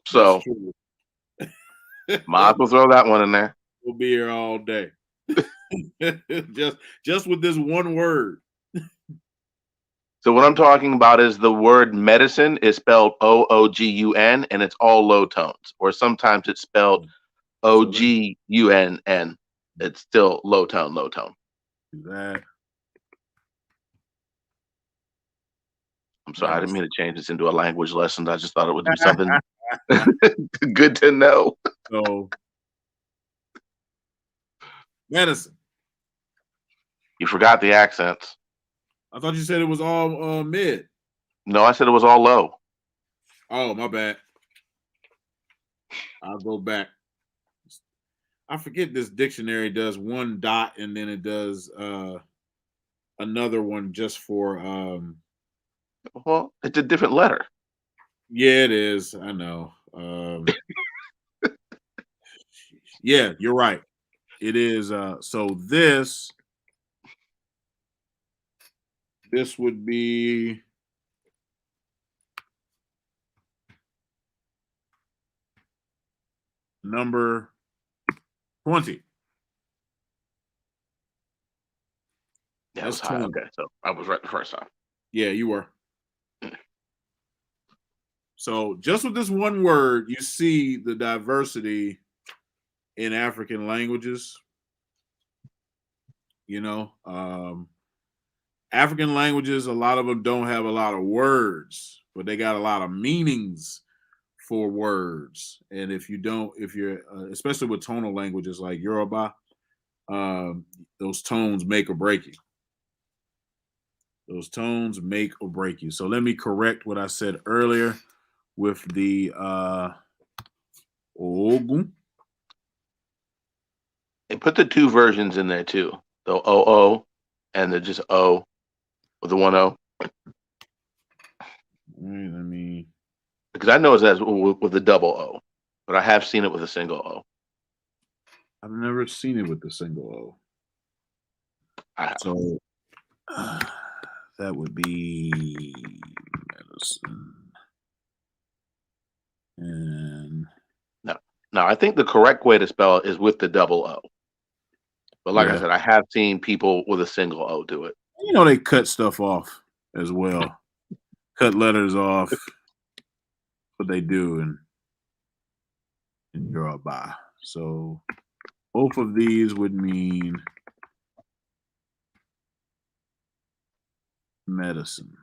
C: So might as well throw that one in there.
A: We'll be here all day. just with this one word.
C: So what I'm talking about is the word medicine is spelled Ogun, and it's all low tones. Or sometimes it's spelled Ogunn. It's still low tone.
A: That.
C: I'm sorry, I didn't mean to change this into a language lesson. I just thought it would be something good to know.
A: So, medicine.
C: You forgot the accents.
A: I thought you said it was all mid.
C: No, I said it was all low.
A: Oh, my bad. I'll go back. I forget this dictionary does one dot and then it does another one just for
C: well, it's a different letter.
A: Yeah, it is. I know. Yeah, you're right. It is. So this would be number 20.
C: Yeah, that's high. Okay, so I was right the first time.
A: Yeah, you were. So just with this one word, you see the diversity in African languages. You know, African languages, a lot of them don't have a lot of words, but they got a lot of meanings for words. And if you're, especially with tonal languages like Yorùbá, those tones make or break you. Those tones make or break you. So let me correct what I said earlier with the Ogun.
C: They put the two versions in there too. The OO and the just O with the one O. Because I know it's as with the double O, but I have seen it with a single O.
A: I've never seen it with the single O. So that would be medicine. And
C: no, I think the correct way to spell it is with the double O. But like I said, I have seen people with a single O do it.
A: You know, they cut stuff off as well. Cut letters off. What they do in Yorùbá. So both of these would mean medicine.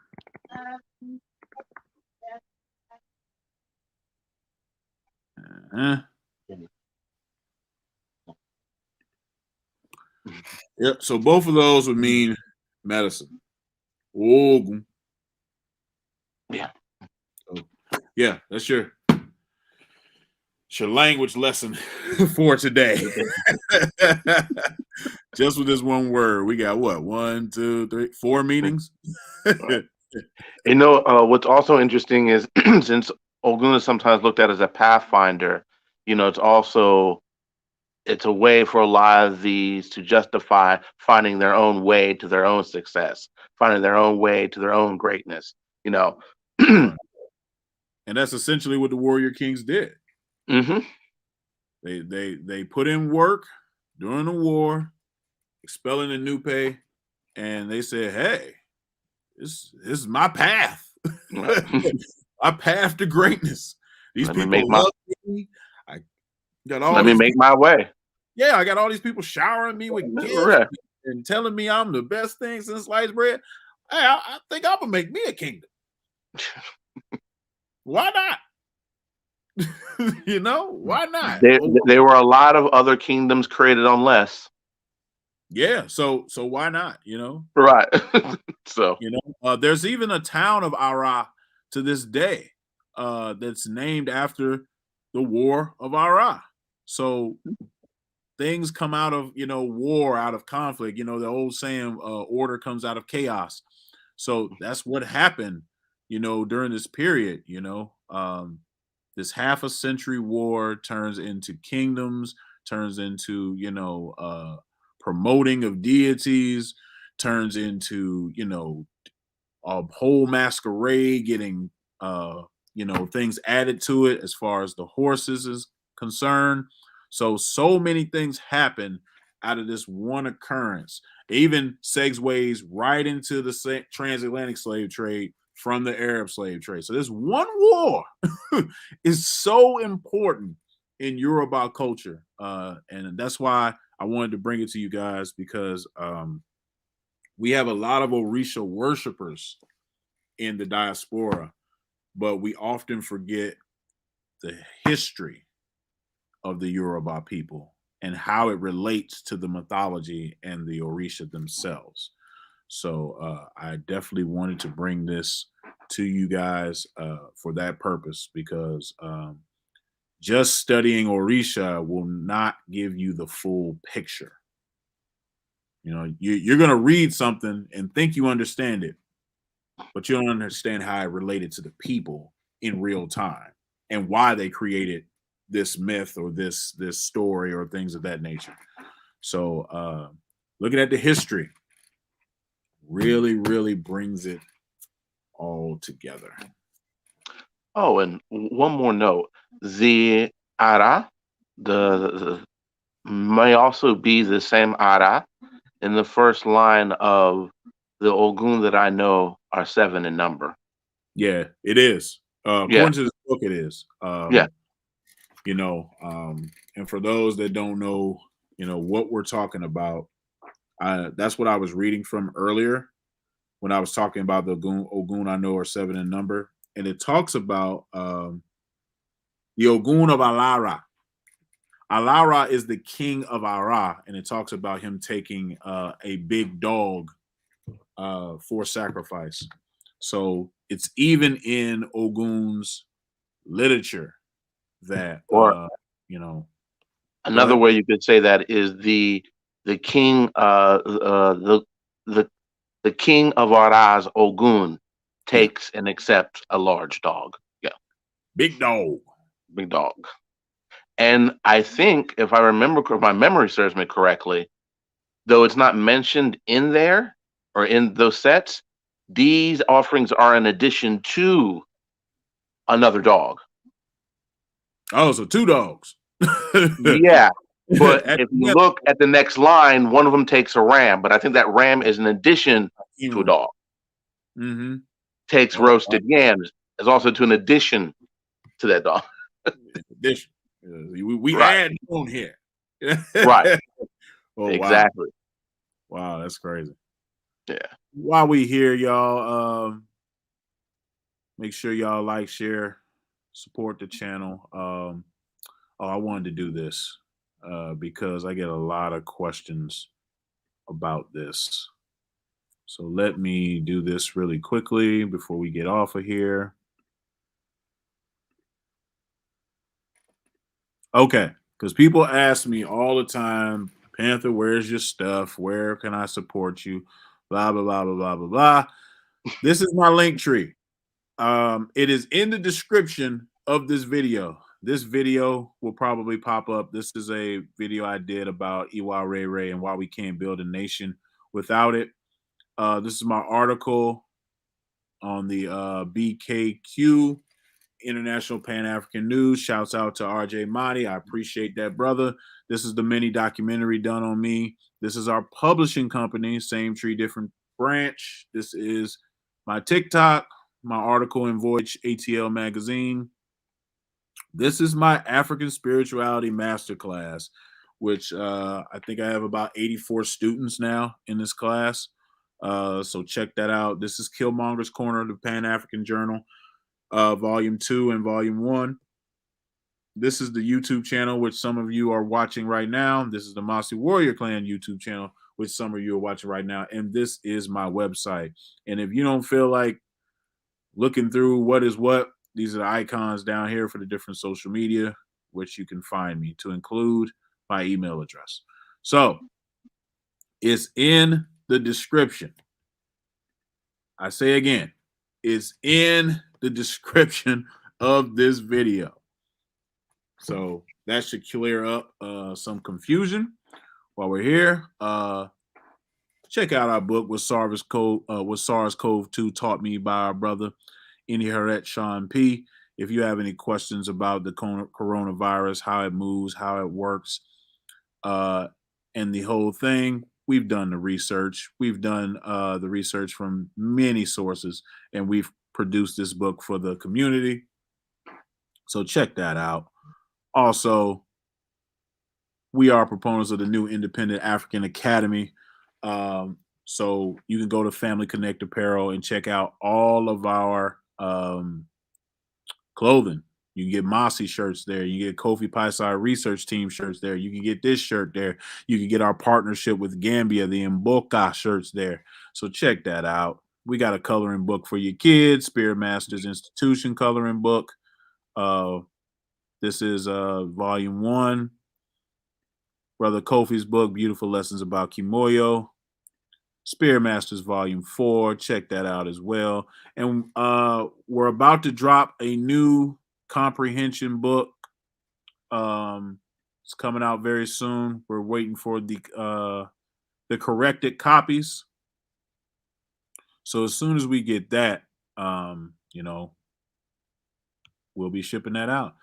A: Yep. So both of those would mean medicine. Ogun.
C: Yeah.
A: So, yeah, that's your language lesson for today. Just with this one word, we got what? 1, 2, 3, 4 meanings.
C: You know, what's also interesting is since Ogun is sometimes looked at as a pathfinder, you know, it's a way for a lot of these to justify finding their own way to their own success, finding their own way to their own greatness, you know.
A: And that's essentially what the Warrior Kings did.
C: Mm-hmm.
A: They put in work during the war, expelling the Nupe, and they said, "Hey, this is my path, my path to greatness. These people love me. I got all.
C: Let me make my way.
A: Yeah, I got all these people showering me with gifts and telling me I'm the best thing since sliced bread. Hey, I think I'm gonna make me a kingdom. Why not? You know, why not?
C: There were a lot of other kingdoms created on less.
A: Yeah, so why not? You know,
C: right? So
A: you know, there's even a town of Arah to this day that's named after the War of Arah. So things come out of, you know, war, out of conflict. You know, the old saying, order comes out of chaos. So that's what happened, you know, during this period, you know. this half a century war turns into kingdoms, turns into, promoting of deities, turns into, a whole masquerade getting, things added to it as far as the horses is concerned. So many things happen out of this one occurrence. It even segues right into the transatlantic slave trade from the Arab slave trade. So this one war is so important in Yoruba culture. And that's why I wanted to bring it to you guys, because we have a lot of Orisha worshipers in the diaspora, but we often forget the history of the Yoruba people and how it relates to the mythology and the Orisha themselves. So I definitely wanted to bring this to you guys for that purpose, because just studying Orisha will not give you the full picture. You're going to read something and think you understand it, but you don't understand how it related to the people in real time and why they created this myth or this story or things of that nature. So looking at the history really, really brings it all together.
C: Oh, and one more note: the Ara, the may also be the same Ara in the first line of the Ogun that I know are 7 in number.
A: Yeah, it is. According to this book, it is.
C: Yeah.
A: And for those that don't know, what we're talking about, that's what I was reading from earlier when I was talking about the Ogun I know are 7 in number. And it talks about the Ogun of Alara. Alara is the king of Arah, and it talks about him taking a big dog for sacrifice. So it's even in Ogun's literature that,
C: another way you could say that is the king, the king of Arah's Ogun takes and accepts a large dog. Yeah,
A: big dog.
C: And I think, if I remember, if my memory serves me correctly, though it's not mentioned in there or in those sets, these offerings are in addition to another dog.
A: Oh, so 2 dogs.
C: Yeah. But if you look at the next line, one of them takes a ram, but I think that ram is an addition to a dog.
A: Mm-hmm.
C: Takes roasted yams is also to an addition to that dog.
A: Addition. We add on here.
C: Right.
A: Oh,
C: exactly.
A: Wow, that's crazy.
C: Yeah.
A: While we here, y'all, make sure y'all like, share, support the channel. I wanted to do this because I get a lot of questions about this. So let me do this really quickly before we get off of here. Okay, because people ask me all the time, Panther, where's your stuff? Where can I support you? Blah, blah, blah, blah, blah, blah, blah. This is my link tree. It is in the description of this video. This video will probably pop up. This is a video I did about Iwa Ray Ray and why we can't build a nation without it. This is my article on the BKQ, International Pan-African News. Shouts out to RJ Mahdi. I appreciate that, brother. This is the mini documentary done on me. This is our publishing company, Same Tree, Different Branch. This is my TikTok, my article in Voyage ATL magazine. This is my African Spirituality Masterclass, which I think I have about 84 students now in this class. So check that out. This is Killmonger's Corner, the Pan-African Journal, Volume 2 and Volume 1. This is the YouTube channel, which some of you are watching right now. This is the MossiWarriorClan YouTube channel, which some of you are watching right now. And this is my website. And if you don't feel like looking through what is what, these are the icons down here for the different social media, which you can find me, to include my email address. So it's in the description. I say again, it's in the description of this video. So that should clear up some confusion. While we're here, check out our book with SARS-CoV-2 taught me by our brother Inherit Sean P. If you have any questions about the coronavirus, how it moves, how it works, and the whole thing, we've done the research. We've done the research from many sources, and we've produced this book for the community. So check that out. Also, we are proponents of the new Independent African Academy. So you can go to Family Connect Apparel and check out all of our clothing. You can get Mossi shirts there. You get Kofi Paisai Research Team shirts there. You can get this shirt there. You can get our partnership with Gambia, the Mboka shirts there. So check that out. We got a coloring book for your kids, Spirit Masters Institution coloring book. This is volume 1. Brother Kofi's book, Beautiful Lessons About Kimoyo. Spirit Masters Volume 4. Check that out as well. And we're about to drop a new comprehension book. It's coming out very soon. We're waiting for the corrected copies. So as soon as we get that, we'll be shipping that out.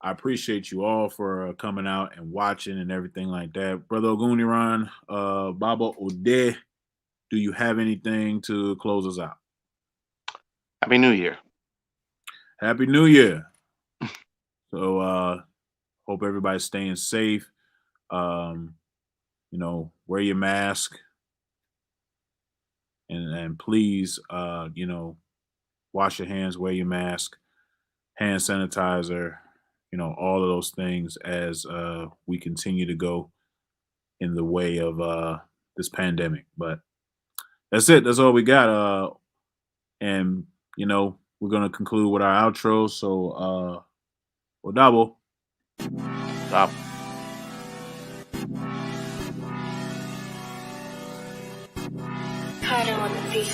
A: I appreciate you all for coming out and watching and everything like that. Brother Ogun, Baba Ode, do you have anything to close us out?
C: Happy New Year.
A: Happy New Year. So hope everybody's staying safe. Wear your mask. And please, wash your hands, wear your mask, hand sanitizer, all of those things as we continue to go in the way of this pandemic. But that's it. That's all we got. And, we're going to conclude with our outro. So, Odabo.
C: Stop.
D: Carter on the beat.